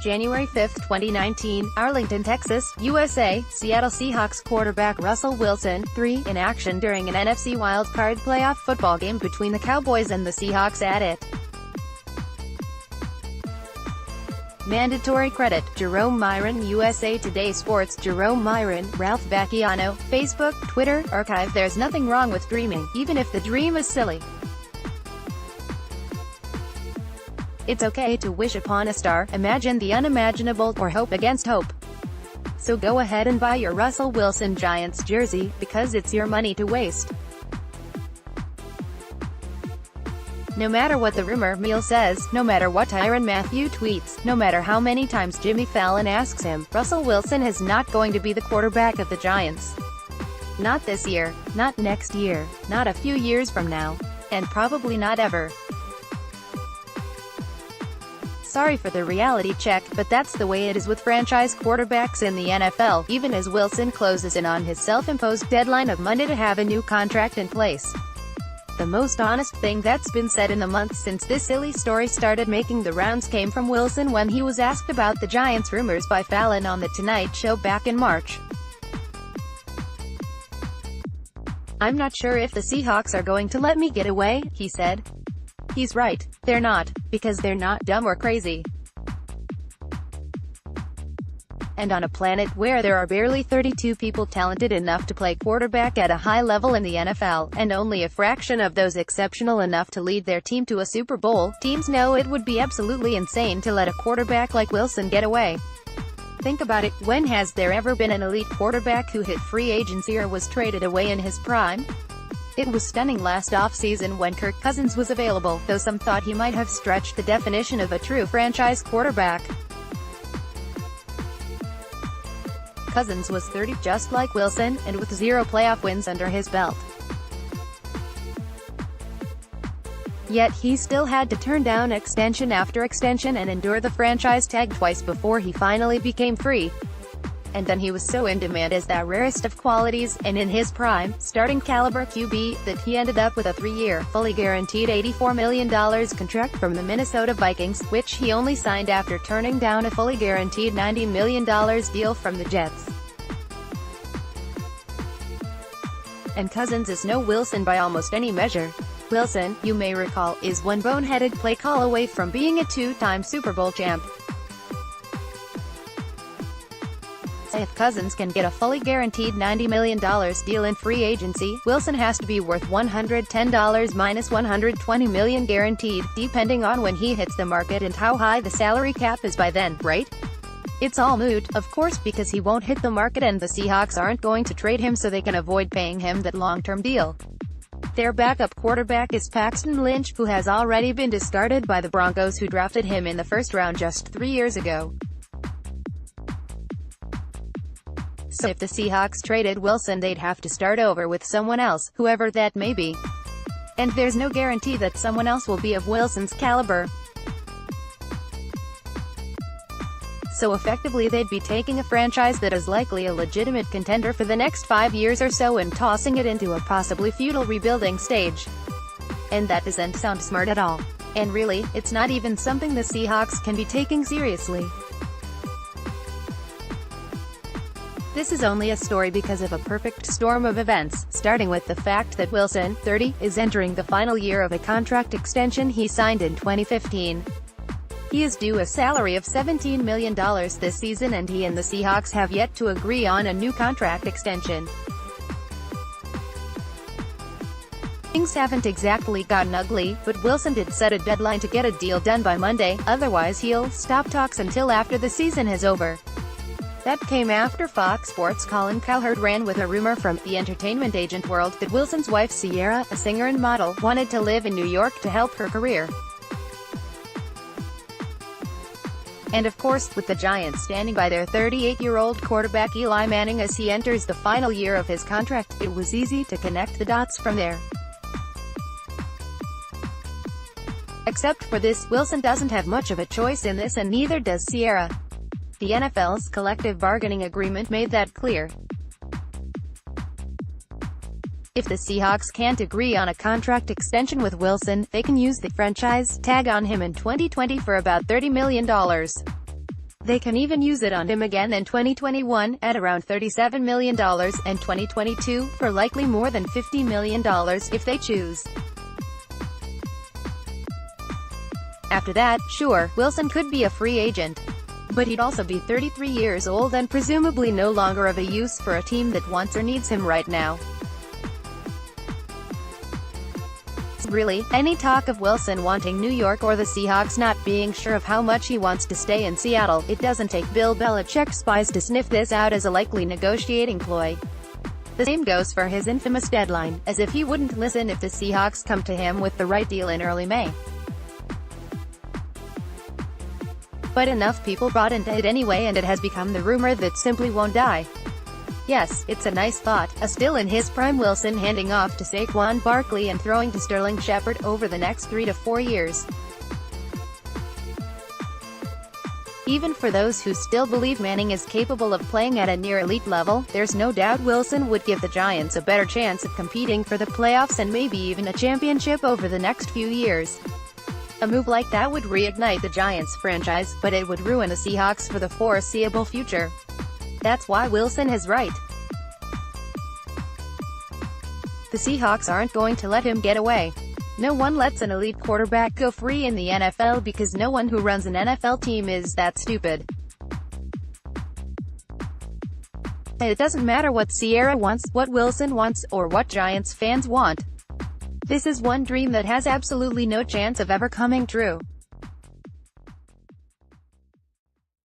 January 5, 2019, Arlington, Texas, USA. Seattle Seahawks quarterback Russell Wilson, 3, in action during an NFC wildcard playoff football game between the Cowboys and the Seahawks at it. Mandatory credit, Jerome Myron. USA Today Sports. Jerome Myron, Ralph Vacchiano, Facebook, Twitter, Archive. There's nothing wrong with dreaming, even if the dream is silly. It's okay to wish upon a star, imagine the unimaginable, or hope against hope. So go ahead and buy your Russell Wilson Giants jersey, because it's your money to waste. No matter what the rumor mill says, no matter what Tyrann Mathieu tweets, no matter how many times Jimmy Fallon asks him, Russell Wilson is not going to be the quarterback of the Giants. Not this year, not next year, not a few years from now, and probably not ever. Sorry for the reality check, but that's the way it is with franchise quarterbacks in the NFL, even as Wilson closes in on his self-imposed deadline of Monday to have a new contract in place. The most honest thing that's been said in the months since this silly story started making the rounds came from Wilson when he was asked about the Giants' rumors by Fallon on The Tonight Show back in March. "I'm not sure if the Seahawks are going to let me get away," he said. He's right, they're not, because they're not dumb or crazy. And on a planet where there are barely 32 people talented enough to play quarterback at a high level in the NFL, and only a fraction of those exceptional enough to lead their team to a Super Bowl, teams know it would be absolutely insane to let a quarterback like Wilson get away. Think about it, when has there ever been an elite quarterback who hit free agency or was traded away in his prime? It was stunning last offseason when Kirk Cousins was available, though some thought he might have stretched the definition of a true franchise quarterback. Cousins was 30, just like Wilson, and with 0 playoff wins under his belt. Yet he still had to turn down extension after extension and endure the franchise tag twice before he finally became free. And then he was so in demand as that rarest of qualities, and in his prime, starting caliber QB, that he ended up with a 3-year, fully guaranteed $84 million contract from the Minnesota Vikings, which he only signed after turning down a fully guaranteed $90 million deal from the Jets. And Cousins is no Wilson by almost any measure. Wilson, you may recall, is one boneheaded play call away from being a 2-time Super Bowl champ. If Cousins can get a fully guaranteed $90 million deal in free agency, Wilson has to be worth $110 minus $120 million guaranteed, depending on when he hits the market and how high the salary cap is by then, right? It's all moot, of course, because he won't hit the market and the Seahawks aren't going to trade him so they can avoid paying him that long-term deal. Their backup quarterback is Paxton Lynch, who has already been discarded by the Broncos, who drafted him in the first round just 3 years ago. So if the Seahawks traded Wilson, they'd have to start over with someone else, whoever that may be. And there's no guarantee that someone else will be of Wilson's caliber. So effectively they'd be taking a franchise that is likely a legitimate contender for the next 5 years or so and tossing it into a possibly futile rebuilding stage. And that doesn't sound smart at all. And really, it's not even something the Seahawks can be taking seriously. This is only a story because of a perfect storm of events, starting with the fact that Wilson, 30, is entering the final year of a contract extension he signed in 2015. He is due a salary of $17 million this season, and he and the Seahawks have yet to agree on a new contract extension. Things haven't exactly gotten ugly, but Wilson did set a deadline to get a deal done by Monday, otherwise he'll stop talks until after the season is over. That came after Fox Sports' Colin Cowherd ran with a rumor from the entertainment agent world that Wilson's wife Ciara, a singer and model, wanted to live in New York to help her career. And of course, with the Giants standing by their 38-year-old quarterback Eli Manning as he enters the final year of his contract, it was easy to connect the dots from there. Except for this, Wilson doesn't have much of a choice in this, and neither does Ciara. The NFL's collective bargaining agreement made that clear. If the Seahawks can't agree on a contract extension with Wilson, they can use the franchise tag on him in 2020 for about $30 million. They can even use it on him again in 2021, at around $37 million, and 2022, for likely more than $50 million, if they choose. After that, sure, Wilson could be a free agent. But he'd also be 33 years old and presumably no longer of a use for a team that wants or needs him right now. Really, any talk of Wilson wanting New York or the Seahawks not being sure of how much he wants to stay in Seattle, it doesn't take Bill Belichick's spies to sniff this out as a likely negotiating ploy. The same goes for his infamous deadline, as if he wouldn't listen if the Seahawks come to him with the right deal in early May. But enough people bought into it anyway, and it has become the rumor that simply won't die. Yes, it's a nice thought, a still in his prime Wilson handing off to Saquon Barkley and throwing to Sterling Shepard over the next 3 to 4 years. Even for those who still believe Manning is capable of playing at a near-elite level, there's no doubt Wilson would give the Giants a better chance of competing for the playoffs and maybe even a championship over the next few years. A move like that would reignite the Giants franchise, but it would ruin the Seahawks for the foreseeable future. That's why Wilson is right. The Seahawks aren't going to let him get away. No one lets an elite quarterback go free in the NFL because no one who runs an NFL team is that stupid. It doesn't matter what Sierra wants, what Wilson wants, or what Giants fans want. This is one dream that has absolutely no chance of ever coming true.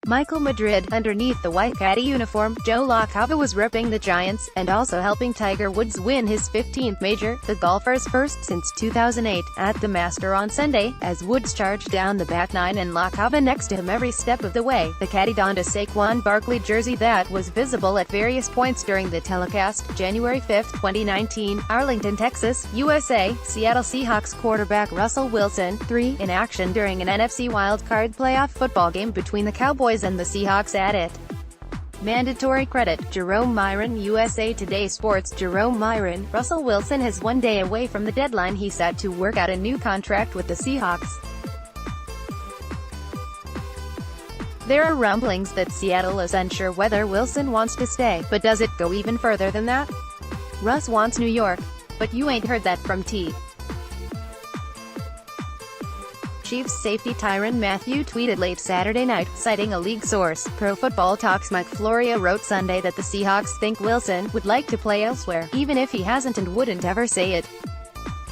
Michael Madrid. Underneath the white caddy uniform, Joe LaCava was repping the Giants, and also helping Tiger Woods win his 15th major, the golfer's first since 2008, at the Master on Sunday, as Woods charged down the back nine and LaCava next to him every step of the way. The caddy donned a Saquon Barkley jersey that was visible at various points during the telecast. January 5, 2019, Arlington, Texas, USA, Seattle Seahawks quarterback Russell Wilson, 3, in action during an NFC wildcard playoff football game between the Cowboys and the Seahawks at it. Mandatory credit, Jerome Myron, USA Today Sports. Jerome Myron. Russell Wilson has 1 day away from the deadline he set to work out a new contract with the Seahawks. There are rumblings that Seattle is unsure whether Wilson wants to stay, but does it go even further than that? Russ wants New York. But you ain't heard that from T. Chiefs safety Tyrann Mathieu tweeted late Saturday night, citing a league source. Pro Football Talks Mike Florio wrote Sunday that the Seahawks think Wilson would like to play elsewhere, even if he hasn't and wouldn't ever say it.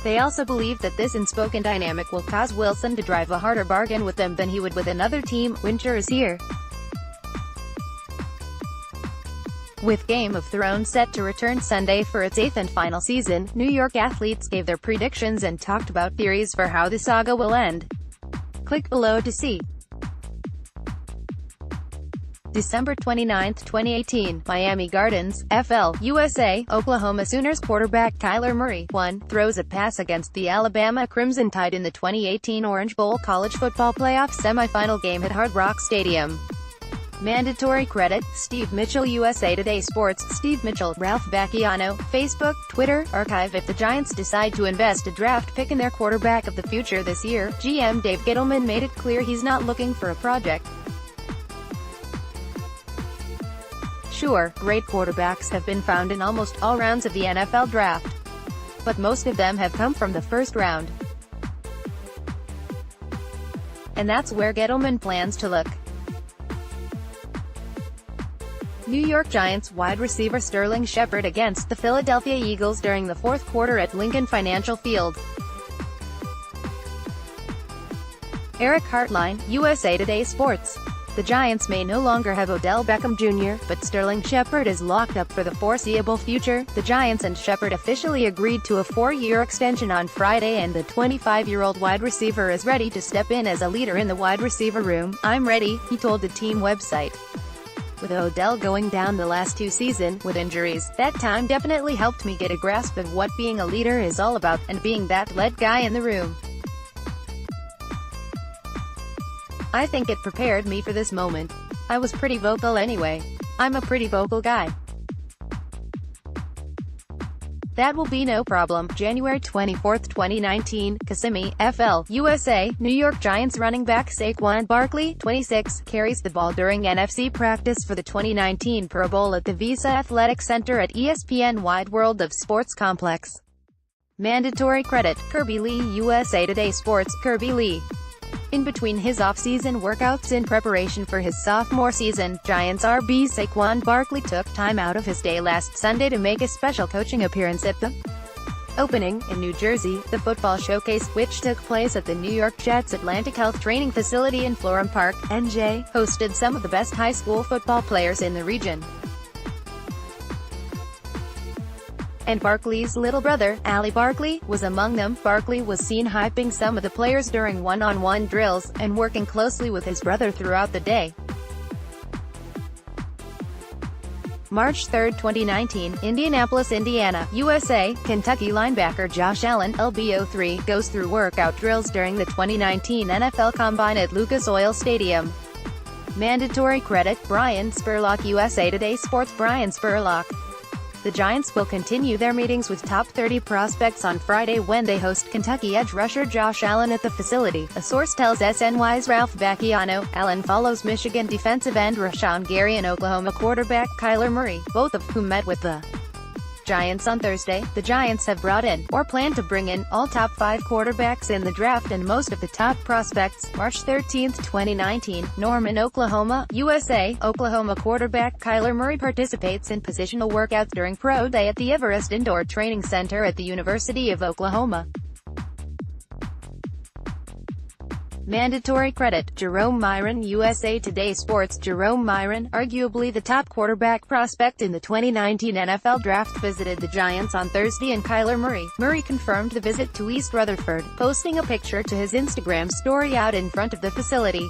They also believe that this unspoken dynamic will cause Wilson to drive a harder bargain with them than he would with another team. Winter is here. With Game of Thrones set to return Sunday for its 8th and final season, New York athletes gave their predictions and talked about theories for how the saga will end. Click below to see. December 29, 2018, Miami Gardens, FL, USA, Oklahoma Sooners quarterback Kyler Murray, 1, throws a pass against the Alabama Crimson Tide in the 2018 Orange Bowl college football playoff semifinal game at Hard Rock Stadium. Mandatory credit, Steve Mitchell, USA Today Sports. Steve Mitchell, Ralph Bacchiano, Facebook, Twitter, Archive. If the Giants decide to invest a draft pick in their quarterback of the future this year, GM Dave Gettleman made it clear he's not looking for a project. Sure, great quarterbacks have been found in almost all rounds of the NFL draft. But most of them have come from the first round. And that's where Gettleman plans to look. New York Giants wide receiver Sterling Shepard against the Philadelphia Eagles during the fourth quarter at Lincoln Financial Field. Eric Hartline, USA Today Sports. The Giants may no longer have Odell Beckham Jr., but Sterling Shepard is locked up for the foreseeable future. The Giants and Shepard officially agreed to a 4-year extension on Friday, and the 25-year-old wide receiver is ready to step in as a leader in the wide receiver room. "I'm ready," he told the team website. With Odell going down the last 2 seasons with injuries, that time definitely helped me get a grasp of what being a leader is all about, and being that lead guy in the room. I think it prepared me for this moment. I was pretty vocal anyway. I'm a pretty vocal guy. That will be no problem. January 24, 2019, Kissimmee, FL, USA. New York Giants running back Saquon Barkley, 26, carries the ball during NFC practice for the 2019 Pro Bowl at the Visa Athletic Center at ESPN Wide World of Sports Complex. Mandatory credit, Kirby Lee, USA Today Sports. Kirby Lee. In between his off-season workouts in preparation for his sophomore season, Giants RB Saquon Barkley took time out of his day last Sunday to make a special coaching appearance at the opening, in New Jersey, the Football Showcase, which took place at the New York Jets Atlantic Health Training Facility in Florham Park, NJ, hosted some of the best high school football players in the region. And Barkley's little brother, Ali Barkley, was among them. Barkley was seen hyping some of the players during one-on-one drills, and working closely with his brother throughout the day. March 3, 2019, Indianapolis, Indiana, USA. Kentucky linebacker Josh Allen, LB03, goes through workout drills during the 2019 NFL Combine at Lucas Oil Stadium. Mandatory credit, Brian Spurlock, USA Today Sports. Brian Spurlock. The Giants will continue their meetings with top 30 prospects on Friday when they host Kentucky edge rusher Josh Allen at the facility, a source tells SNY's Ralph Vacchiano. Allen follows Michigan defensive end Rashawn Gary and Oklahoma quarterback Kyler Murray, both of whom met with the Giants on Thursday. The Giants have brought in, or plan to bring in, all top 5 quarterbacks in the draft and most of the top prospects. March 13, 2019, Norman, Oklahoma, USA. Oklahoma quarterback Kyler Murray participates in positional workouts during Pro Day at the Everest Indoor Training Center at the University of Oklahoma. Mandatory credit, Jerome Myron, USA Today Sports. Jerome Myron, arguably the top quarterback prospect in the 2019 NFL Draft, visited the Giants on Thursday and Kyler Murray confirmed the visit to East Rutherford, posting a picture to his Instagram story out in front of the facility.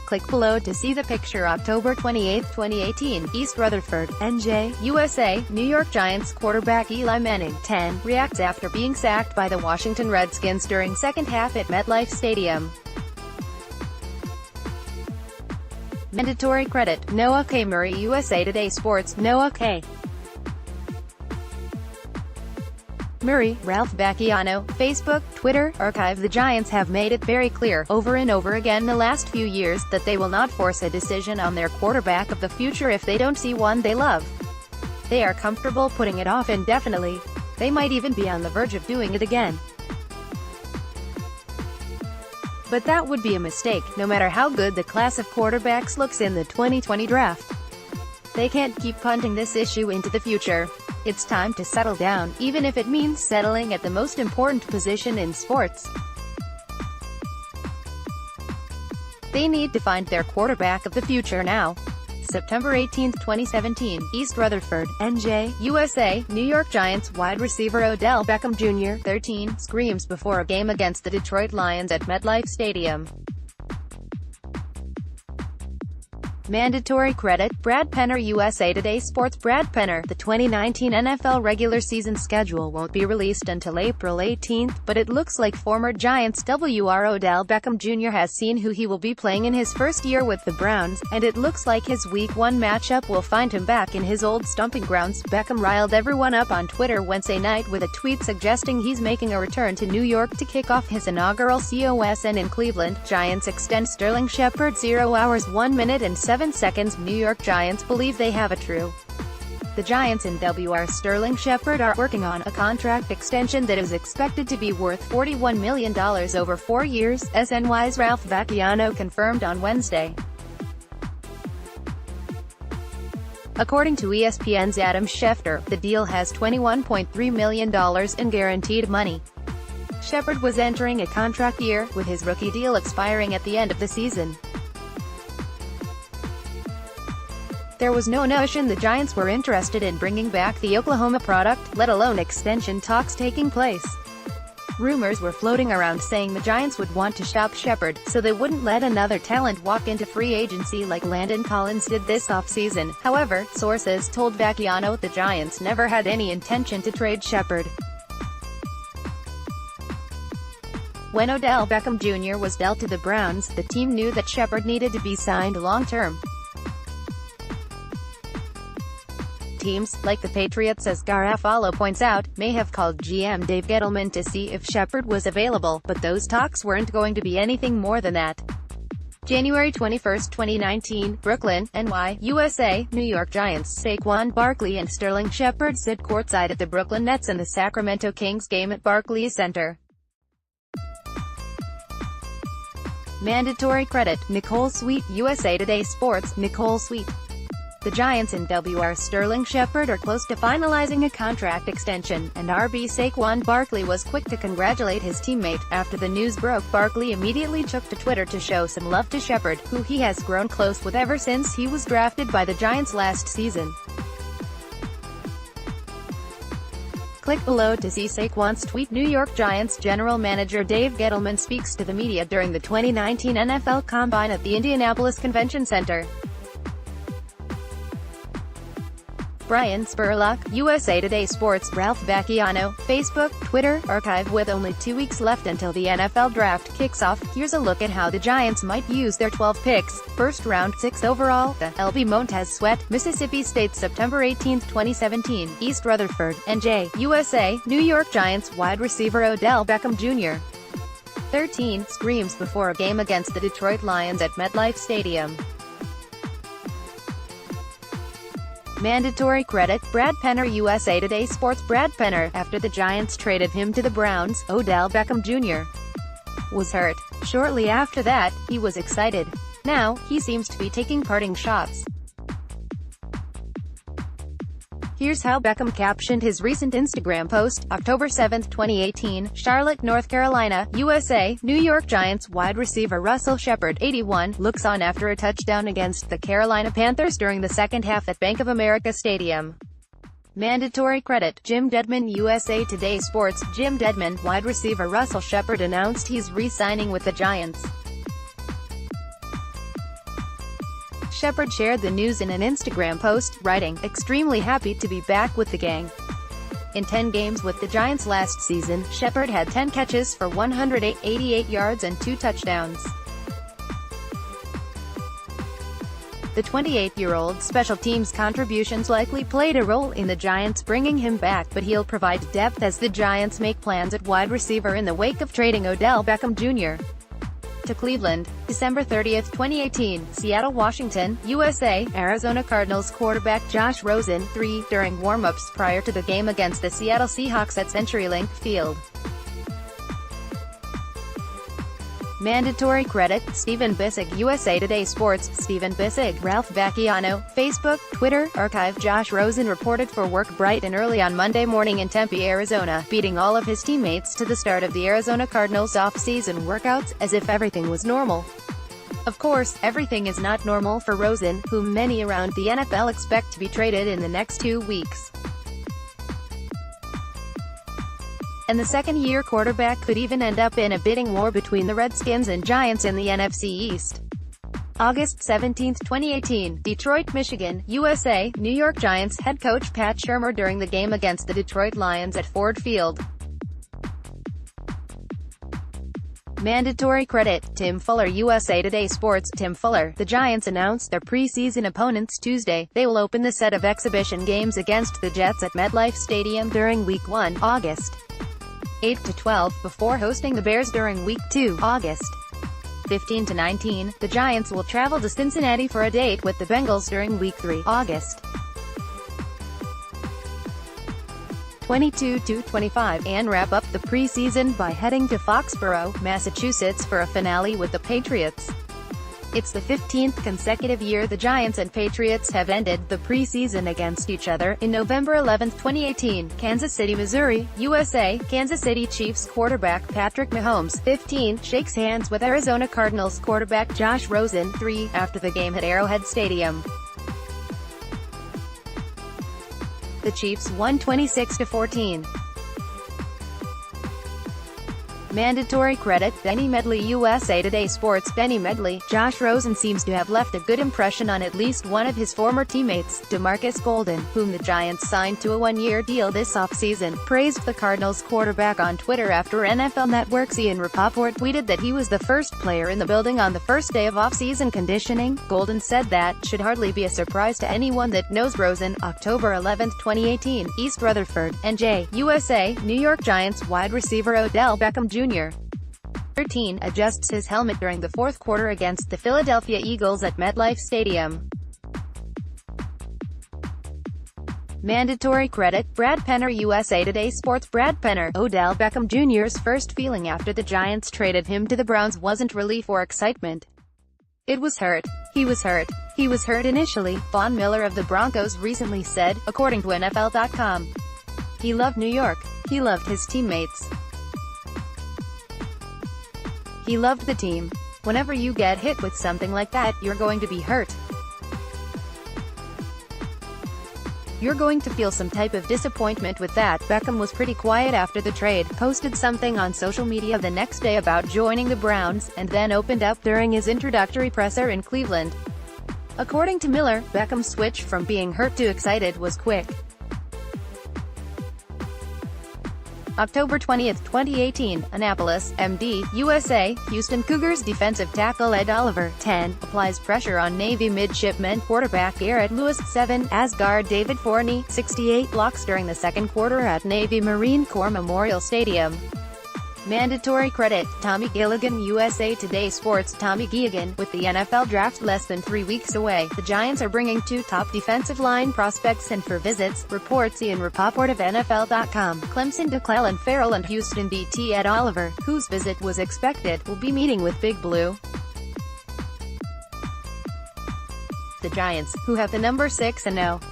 Click below to see the picture. October 28, 2018, East Rutherford, NJ, USA. New York Giants quarterback Eli Manning, 10, reacts after being sacked by the Washington Redskins during second half at MetLife Stadium. Mandatory credit, Noah K. Murray, USA Today Sports. Noah K. Murray, Ralph Vacchiano, Facebook, Twitter, Archive. The Giants have made it very clear, over and over again the last few years, that they will not force a decision on their quarterback of the future if they don't see one they love. They are comfortable putting it off indefinitely. They might even be on the verge of doing it again. But that would be a mistake, no matter how good the class of quarterbacks looks in the 2020 draft. They can't keep punting this issue into the future. It's time to settle down, even if it means settling at the most important position in sports. They need to find their quarterback of the future now. September 18, 2017, East Rutherford, NJ, USA. New York Giants wide receiver Odell Beckham Jr., 13, screams before a game against the Detroit Lions at MetLife Stadium. Mandatory credit, Brad Penner, USA Today Sports. Brad Penner. The 2019 NFL regular season schedule won't be released until April 18, but it looks like former Giants WR Odell Beckham Jr. has seen who he will be playing in his first year with the Browns, and it looks like his Week 1 matchup will find him back in his old stomping grounds. Beckham riled everyone up on Twitter Wednesday night with a tweet suggesting he's making a return to New York to kick off his inaugural COSN in Cleveland. Giants extend Sterling Shepard 0 hours 1 minute and 7 seconds. New York Giants believe they have a true. The Giants and WR Sterling Shepard are working on a contract extension that is expected to be worth $41 million over 4 years, SNY's Ralph Vacchiano confirmed on Wednesday. According to ESPN's Adam Schefter, the deal has $21.3 million in guaranteed money. Shepard was entering a contract year, with his rookie deal expiring at the end of the season. There was no notion the Giants were interested in bringing back the Oklahoma product, let alone extension talks taking place. Rumors were floating around saying the Giants would want to shop Shepard, so they wouldn't let another talent walk into free agency like Landon Collins did this offseason. However, sources told Vacchiano the Giants never had any intention to trade Shepard. When Odell Beckham Jr. was dealt to the Browns, the team knew that Shepard needed to be signed long-term. teams, like the Patriots, as Garafolo points out, may have called GM Dave Gettleman to see if Shepard was available, but those talks weren't going to be anything more than that. January 21, 2019, Brooklyn, NY, USA, New York Giants, Saquon Barkley and Sterling Shepard sit courtside at the Brooklyn Nets and the Sacramento Kings game at Barclays Center. Mandatory credit, Nicole Sweet, USA Today Sports, Nicole Sweet. The Giants and WR Sterling Shepard are close to finalizing a contract extension, and RB Saquon Barkley was quick to congratulate his teammate. After the news broke, Barkley immediately took to Twitter to show some love to Shepard, who he has grown close with ever since he was drafted by the Giants last season. Click below to see Saquon's tweet. New York Giants general manager Dave Gettleman speaks to the media during the 2019 NFL Combine at the Indianapolis Convention Center. Brian Spurlock, USA Today Sports, Ralph Vacchiano, Facebook, Twitter, Archive. With only 2 weeks left until the NFL Draft kicks off, here's a look at how the Giants might use their 12 picks. First round, 6 overall, the LB Montez Sweat, Mississippi State, September 18, 2017, East Rutherford, NJ, USA, New York Giants wide receiver Odell Beckham Jr. 13, screams before a game against the Detroit Lions at MetLife Stadium. Mandatory credit, Brad Penner, USA Today Sports. Brad Penner, after the Giants traded him to the Browns, Odell Beckham Jr. was hurt. Shortly after that, he was excited. Now, he seems to be taking parting shots. Here's how Beckham captioned his recent Instagram post, October 7, 2018, Charlotte, North Carolina, USA, New York Giants wide receiver Russell Shepard, 81, looks on after a touchdown against the Carolina Panthers during the second half at Bank of America Stadium. Mandatory credit, Jim Dedman, USA Today Sports. Jim Dedman, wide receiver Russell Shepard announced he's re-signing with the Giants. Shepard shared the news in an Instagram post, writing, "Extremely happy to be back with the gang." In 10 games with the Giants last season, Shepard had 10 catches for 188 yards and 2 touchdowns. The 28-year-old special teams contributions likely played a role in the Giants bringing him back, but he'll provide depth as the Giants make plans at wide receiver in the wake of trading Odell Beckham Jr. to Cleveland. December 30, 2018, Seattle, Washington, USA, Arizona Cardinals quarterback Josh Rosen, 3, during warm-ups prior to the game against the Seattle Seahawks at CenturyLink Field. Mandatory credit, Stephen Bissig, USA Today Sports. Stephen Bissig, Ralph Vacchiano, Facebook, Twitter, Archive. Josh Rosen reported for work bright and early on Monday morning in Tempe, Arizona, beating all of his teammates to the start of the Arizona Cardinals off-season workouts, as if everything was normal. Of course, everything is not normal for Rosen, whom many around the NFL expect to be traded in the next 2 weeks. And the second-year quarterback could even end up in a bidding war between the Redskins and Giants in the NFC East. August 17, 2018, Detroit, Michigan, USA, New York Giants head coach Pat Shurmur during the game against the Detroit Lions at Ford Field. Mandatory credit, Tim Fuller, USA Today Sports. Tim Fuller, the Giants announced their preseason opponents Tuesday. They will open the set of exhibition games against the Jets at MetLife Stadium during Week 1, August 8 to 12, before hosting the Bears during Week 2, August 15 to 19. The Giants will travel to Cincinnati for a date with the Bengals during Week 3, August 22 to 25, and wrap up the preseason by heading to Foxborough, Massachusetts for a finale with the Patriots. It's the 15th consecutive year the Giants and Patriots have ended the preseason against each other. In November 11, 2018, Kansas City, Missouri, USA, Kansas City Chiefs quarterback Patrick Mahomes, 15, shakes hands with Arizona Cardinals quarterback Josh Rosen, 3, after the game at Arrowhead Stadium. The Chiefs won 26-14. Mandatory credit, Denny Medley. USA Today Sports. Denny Medley. Josh Rosen seems to have left a good impression on at least one of his former teammates, DeMarcus Golden, whom the Giants signed to a one-year deal this offseason, praised the Cardinals quarterback on Twitter after NFL Network's Ian Rapoport tweeted that he was the first player in the building on the first day of off-season conditioning. Golden said that should hardly be a surprise to anyone that knows Rosen. October 11, 2018, East Rutherford, NJ, USA. New York Giants wide receiver Odell Beckham Jr. 13 adjusts his helmet during the fourth quarter against the Philadelphia Eagles at MetLife Stadium. Mandatory credit, Brad Penner. USA Today Sports. Brad Penner. Odell Beckham Jr.'s first feeling after the Giants traded him to the Browns wasn't relief or excitement. It was hurt. He was hurt. He was hurt initially, Von Miller of the Broncos recently said, according to NFL.com. He loved New York. He loved his teammates. He loved the team. Whenever you get hit with something like that, you're going to be hurt. You're going to feel some type of disappointment with that. Beckham was pretty quiet after the trade, posted something on social media the next day about joining the Browns, and then opened up during his introductory presser in Cleveland. According to Miller, Beckham's switch from being hurt to excited was quick. October 20, 2018, Annapolis, MD, USA. Houston Cougars defensive tackle Ed Oliver, 10, applies pressure on Navy midshipmen quarterback Garrett Lewis, 7, as guard David Forney, 68, blocks during the second quarter at Navy Marine Corps Memorial Stadium. Mandatory credit, Tommy Gilligan. USA Today Sports. Tommy Gilligan. With the NFL Draft less than 3 weeks away, the Giants are bringing 2 top defensive line prospects in for visits, reports Ian Rapoport of NFL.com. Clemson Declellan Farrell and Houston DT Ed Oliver, whose visit was expected, will be meeting with Big Blue. The Giants, who have the number 6-0.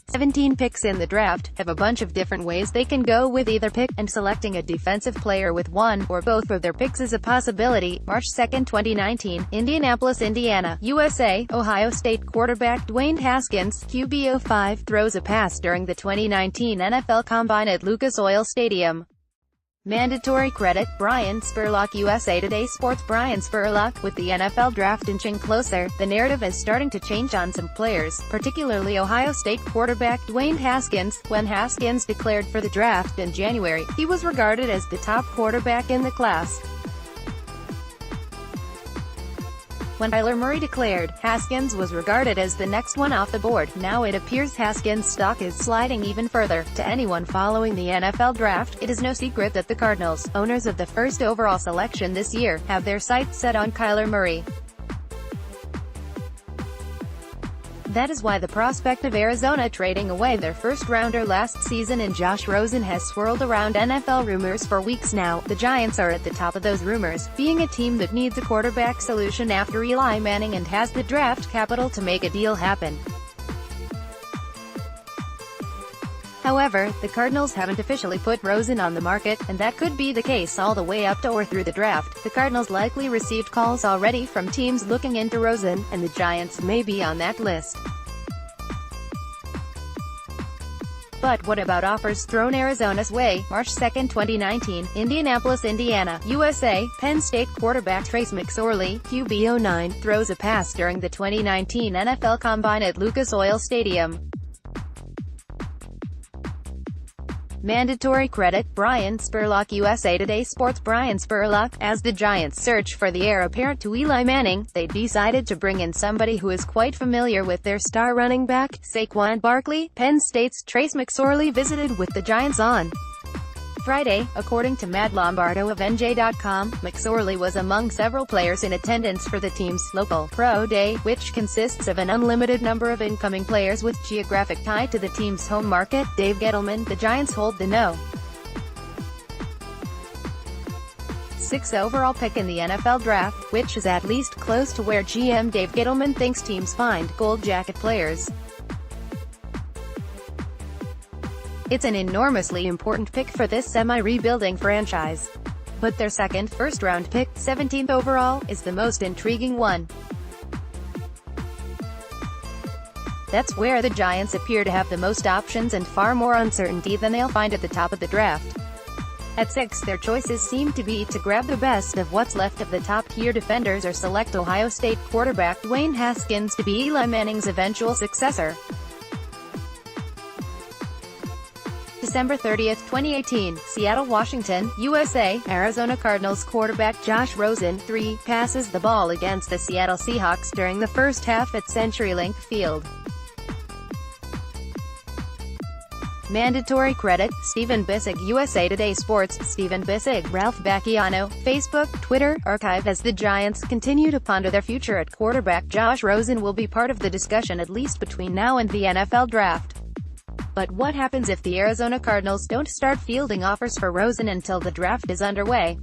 17 picks in the draft, have a bunch of different ways they can go with either pick, and selecting a defensive player with one or both of their picks is a possibility. March 2, 2019, Indianapolis, Indiana, USA. Ohio State quarterback Dwayne Haskins, QB05, throws a pass during the 2019 NFL Combine at Lucas Oil Stadium. Mandatory credit, Brian Spurlock. USA Today Sports. Brian Spurlock. With the NFL Draft inching closer, the narrative is starting to change on some players, particularly Ohio State quarterback Dwayne Haskins. When Haskins declared for the draft in January, he was regarded as the top quarterback in the class. When Kyler Murray declared, Haskins was regarded as the next one off the board. Now it appears Haskins' stock is sliding even further. To anyone following the NFL Draft, it is no secret that the Cardinals, owners of the first overall selection this year, have their sights set on Kyler Murray. That is why the prospect of Arizona trading away their first-rounder last season in Josh Rosen has swirled around NFL rumors for weeks now. The Giants are at the top of those rumors, being a team that needs a quarterback solution after Eli Manning and has the draft capital to make a deal happen. However, the Cardinals haven't officially put Rosen on the market, and that could be the case all the way up to or through the draft. The Cardinals likely received calls already from teams looking into Rosen, and the Giants may be on that list. But what about offers thrown Arizona's way? March 2, 2019, Indianapolis, Indiana, USA. Penn State quarterback Trace McSorley, QB09, throws a pass during the 2019 NFL Combine at Lucas Oil Stadium. Mandatory credit, Brian Spurlock. USA Today Sports. Brian Spurlock. As the Giants search for the heir apparent to Eli Manning, they decided to bring in somebody who is quite familiar with their star running back, Saquon Barkley. Penn State's Trace McSorley visited with the Giants on Friday, according to Matt Lombardo of NJ.com. McSorley was among several players in attendance for the team's local Pro Day, which consists of an unlimited number of incoming players with geographic tie to the team's home market. Dave Gettleman, the Giants hold the No. 6 overall pick in the NFL Draft, which is at least close to where GM Dave Gettleman thinks teams find Gold Jacket players. It's an enormously important pick for this semi-rebuilding franchise. But their second, first-round pick, 17th overall, is the most intriguing one. That's where the Giants appear to have the most options and far more uncertainty than they'll find at the top of the draft. At 6, their choices seem to be to grab the best of what's left of the top-tier defenders or select Ohio State quarterback Dwayne Haskins to be Eli Manning's eventual successor. December 30, 2018, Seattle, Washington, USA. Arizona Cardinals quarterback Josh Rosen, 3, passes the ball against the Seattle Seahawks during the first half at CenturyLink Field. Mandatory credit, Stephen Bissig, USA Today Sports. Stephen Bissig, Ralph Vacchiano, Facebook, Twitter, archive. As the Giants continue to ponder their future at quarterback, Josh Rosen will be part of the discussion at least between now and the NFL Draft. But what happens if the Arizona Cardinals don't start fielding offers for Rosen until the draft is underway?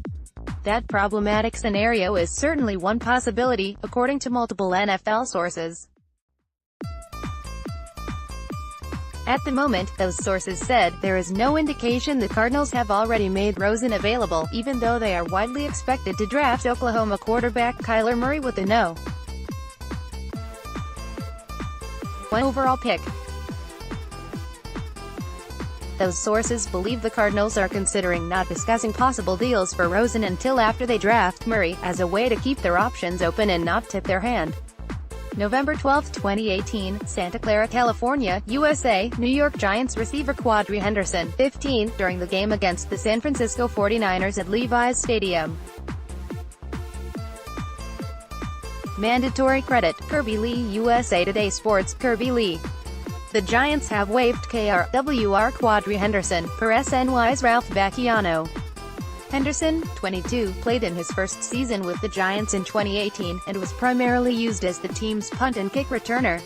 That problematic scenario is certainly one possibility, according to multiple NFL sources. At the moment, those sources said, there is no indication the Cardinals have already made Rosen available, even though they are widely expected to draft Oklahoma quarterback Kyler Murray with the No. 1 overall pick. Those sources believe the Cardinals are considering not discussing possible deals for Rosen until after they draft Murray, as a way to keep their options open and not tip their hand. November 12, 2018, Santa Clara, California, USA. New York Giants receiver Quadri Henderson, 15, during the game against the San Francisco 49ers at Levi's Stadium. Mandatory credit, Kirby Lee, USA Today Sports. Kirby Lee. The Giants have waived KRWR Quadri Henderson, per SNY's Ralph Vacchiano. Henderson, 22, played in his first season with the Giants in 2018, and was primarily used as the team's punt and kick returner.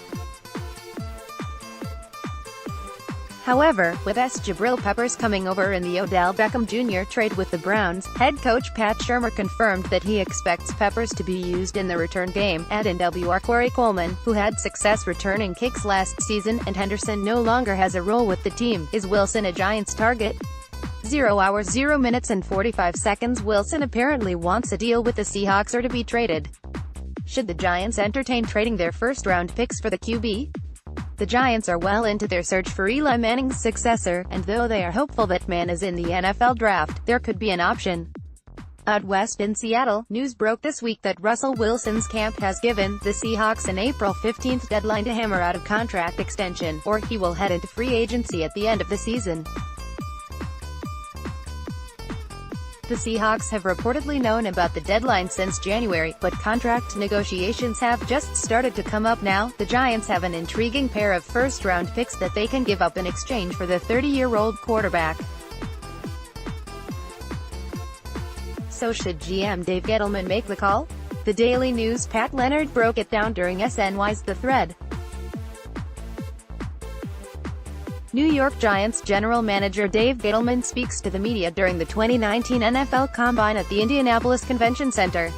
However, with Jabril Peppers coming over in the Odell Beckham Jr. trade with the Browns, head coach Pat Shurmur confirmed that he expects Peppers to be used in the return game. At NWR, Corey Coleman, who had success returning kicks last season, and Henderson no longer has a role with the team. Is Wilson a Giants target? 0 hours 0 minutes and 45 seconds. Wilson apparently wants a deal with the Seahawks or to be traded. Should the Giants entertain trading their first-round picks for the QB? The Giants are well into their search for Eli Manning's successor, and though they are hopeful that Mann is in the NFL Draft, there could be an option. Out west in Seattle, news broke this week that Russell Wilson's camp has given the Seahawks an April 15 deadline to hammer out a contract extension, or he will head into free agency at the end of the season. The Seahawks have reportedly known about the deadline since January, but contract negotiations have just started to come up now. The Giants have an intriguing pair of first-round picks that they can give up in exchange for the 30-year-old quarterback. So should GM Dave Gettleman make the call? The Daily News' Pat Leonard broke it down during SNY's The Thread. New York Giants general manager Dave Gettleman speaks to the media during the 2019 NFL Combine at the Indianapolis Convention Center.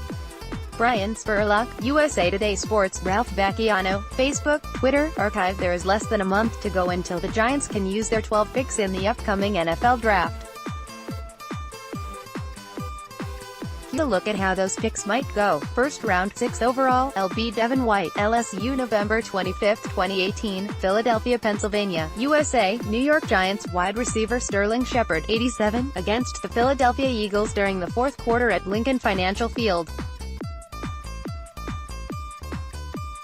Brian Spurlock, USA Today Sports. Ralph Vacchiano, Facebook, Twitter, archive. There is less than a month to go until the Giants can use their 12 picks in the upcoming NFL Draft. A look at how those picks might go. First round, 6 overall, LB Devin White, LSU. November 25, 2018, Philadelphia, Pennsylvania, USA. New York Giants wide receiver Sterling Shepard, 87, against the Philadelphia Eagles during the fourth quarter at Lincoln Financial Field.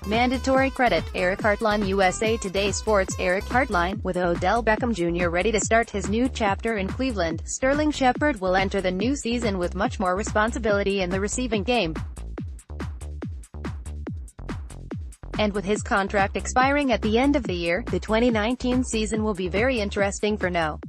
Mandatory credit, Eric Hartline, USA Today Sports. Eric Hartline, with Odell Beckham Jr. ready to start his new chapter in Cleveland, Sterling Shepard will enter the new season with much more responsibility in the receiving game. And with his contract expiring at the end of the year, the 2019 season will be very interesting for No.